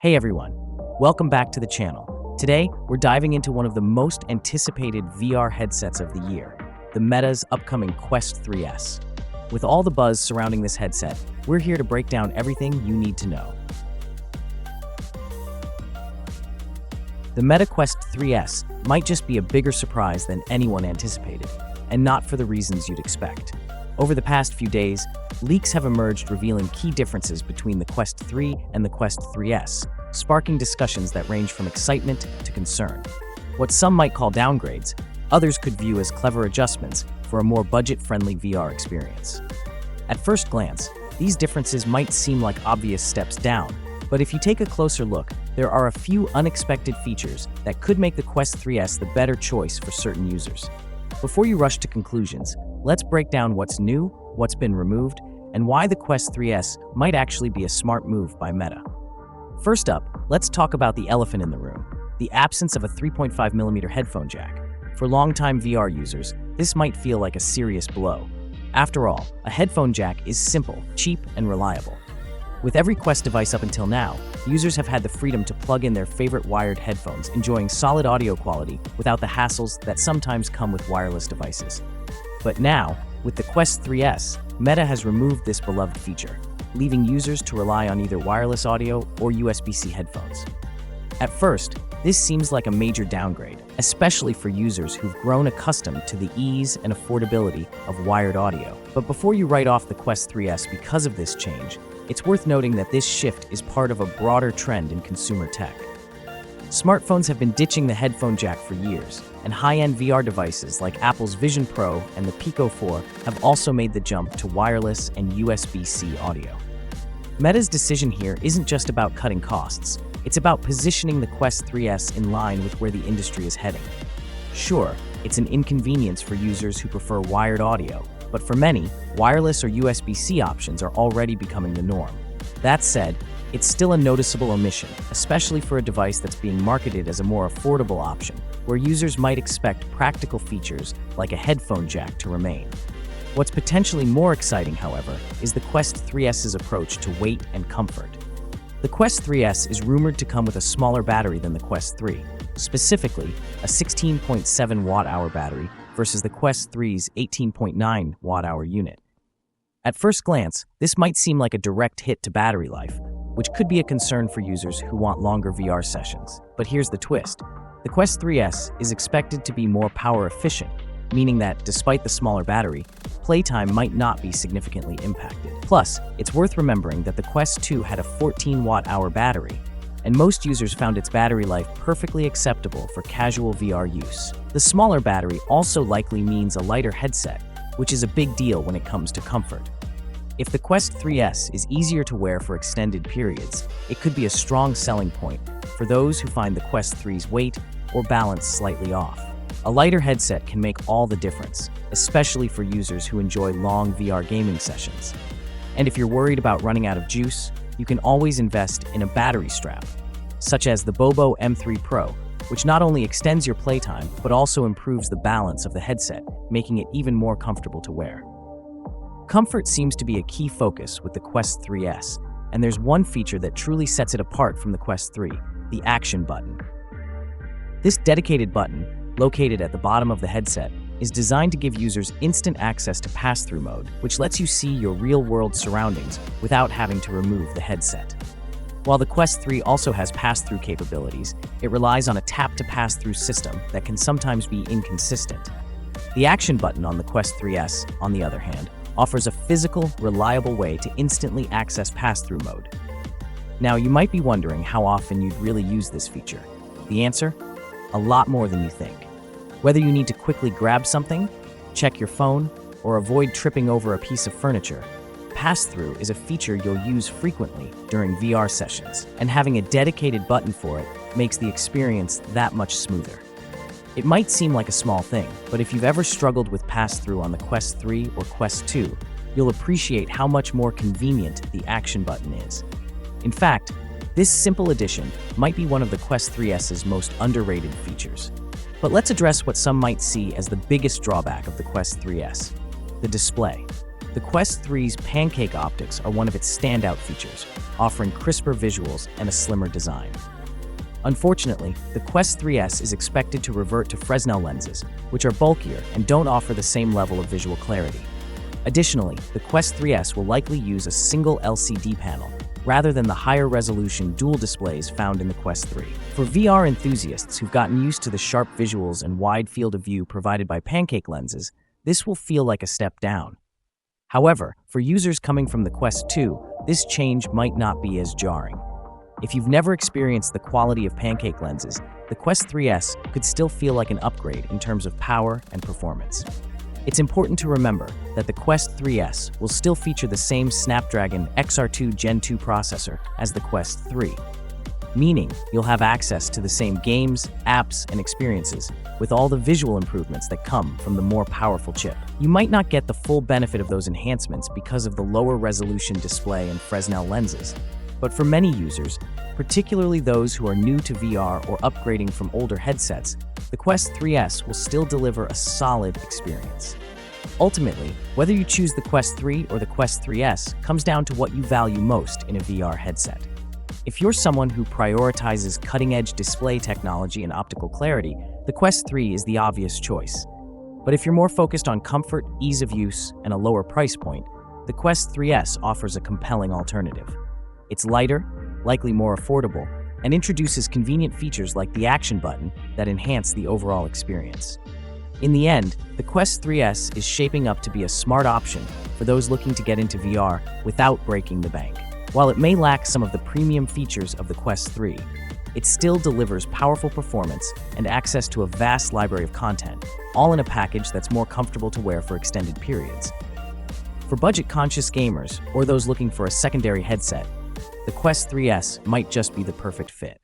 Hey everyone, welcome back to the channel. Today, we're diving into one of the most anticipated VR headsets of the year, the Meta's upcoming Quest 3S. With all the buzz surrounding this headset, we're here to break down everything you need to know. The Meta Quest 3S might just be a bigger surprise than anyone anticipated, and not for the reasons you'd expect. Over the past few days, leaks have emerged revealing key differences between the Quest 3 and the Quest 3S, sparking discussions that range from excitement to concern. What some might call downgrades, others could view as clever adjustments for a more budget-friendly VR experience. At first glance, these differences might seem like obvious steps down, but if you take a closer look, there are a few unexpected features that could make the Quest 3S the better choice for certain users. Before you rush to conclusions, let's break down what's new, what's been removed, and why the Quest 3S might actually be a smart move by Meta. First up, let's talk about the elephant in the room, the absence of a 3.5mm headphone jack. For longtime VR users, this might feel like a serious blow. After all, a headphone jack is simple, cheap, and reliable. With every Quest device up until now, users have had the freedom to plug in their favorite wired headphones, enjoying solid audio quality without the hassles that sometimes come with wireless devices. But now, with the Quest 3S, Meta has removed this beloved feature, leaving users to rely on either wireless audio or USB-C headphones. At first, this seems like a major downgrade, especially for users who've grown accustomed to the ease and affordability of wired audio. But before you write off the Quest 3S because of this change, it's worth noting that this shift is part of a broader trend in consumer tech. Smartphones have been ditching the headphone jack for years, and high-end VR devices like Apple's Vision Pro and the Pico 4 have also made the jump to wireless and USB-C audio. Meta's decision here isn't just about cutting costs, it's about positioning the Quest 3S in line with where the industry is heading. Sure, it's an inconvenience for users who prefer wired audio, but for many, wireless or USB-C options are already becoming the norm. That said, it's still a noticeable omission, especially for a device that's being marketed as a more affordable option, where users might expect practical features like a headphone jack to remain. What's potentially more exciting, however, is the Quest 3S's approach to weight and comfort. The Quest 3S is rumored to come with a smaller battery than the Quest 3, specifically a 16.7 watt-hour battery versus the Quest 3's 18.9 watt-hour unit. At first glance, this might seem like a direct hit to battery life, which could be a concern for users who want longer VR sessions. But here's the twist. The Quest 3S is expected to be more power efficient, meaning that despite the smaller battery, playtime might not be significantly impacted. Plus, it's worth remembering that the Quest 2 had a 14 watt-hour battery, and most users found its battery life perfectly acceptable for casual VR use. The smaller battery also likely means a lighter headset, which is a big deal when it comes to comfort. If the Quest 3S is easier to wear for extended periods, it could be a strong selling point for those who find the Quest 3's weight or balance slightly off. A lighter headset can make all the difference, especially for users who enjoy long VR gaming sessions. And if you're worried about running out of juice, you can always invest in a battery strap, such as the Bobo M3 Pro, which not only extends your playtime, but also improves the balance of the headset, making it even more comfortable to wear. Comfort seems to be a key focus with the Quest 3S, and there's one feature that truly sets it apart from the Quest 3, the action button. This dedicated button, located at the bottom of the headset, is designed to give users instant access to pass-through mode, which lets you see your real-world surroundings without having to remove the headset. While the Quest 3 also has pass-through capabilities, it relies on a tap-to-pass-through system that can sometimes be inconsistent. The action button on the Quest 3S, on the other hand, offers a physical, reliable way to instantly access pass-through mode. Now, you might be wondering how often you'd really use this feature. The answer? A lot more than you think. Whether you need to quickly grab something, check your phone, or avoid tripping over a piece of furniture, pass-through is a feature you'll use frequently during VR sessions, and having a dedicated button for it makes the experience that much smoother. It might seem like a small thing, but if you've ever struggled with pass-through on the Quest 3 or Quest 2, you'll appreciate how much more convenient the action button is. In fact, this simple addition might be one of the Quest 3S's most underrated features. But let's address what some might see as the biggest drawback of the Quest 3S, the display. The Quest 3's pancake optics are one of its standout features, offering crisper visuals and a slimmer design. Unfortunately, the Quest 3S is expected to revert to Fresnel lenses, which are bulkier and don't offer the same level of visual clarity. Additionally, the Quest 3S will likely use a single LCD panel, rather than the higher-resolution dual displays found in the Quest 3. For VR enthusiasts who've gotten used to the sharp visuals and wide field of view provided by pancake lenses, this will feel like a step down. However, for users coming from the Quest 2, this change might not be as jarring. If you've never experienced the quality of pancake lenses, the Quest 3S could still feel like an upgrade in terms of power and performance. It's important to remember that the Quest 3S will still feature the same Snapdragon XR2 Gen 2 processor as the Quest 3, meaning you'll have access to the same games, apps, and experiences with all the visual improvements that come from the more powerful chip. You might not get the full benefit of those enhancements because of the lower resolution display and Fresnel lenses, but for many users, particularly those who are new to VR or upgrading from older headsets, the Quest 3S will still deliver a solid experience. Ultimately, whether you choose the Quest 3 or the Quest 3S comes down to what you value most in a VR headset. If you're someone who prioritizes cutting-edge display technology and optical clarity, the Quest 3 is the obvious choice. But if you're more focused on comfort, ease of use, and a lower price point, the Quest 3S offers a compelling alternative. It's lighter, likely more affordable, and introduces convenient features like the action button that enhance the overall experience. In the end, the Quest 3S is shaping up to be a smart option for those looking to get into VR without breaking the bank. While it may lack some of the premium features of the Quest 3, it still delivers powerful performance and access to a vast library of content, all in a package that's more comfortable to wear for extended periods. For budget-conscious gamers or those looking for a secondary headset, the Quest 3S might just be the perfect fit.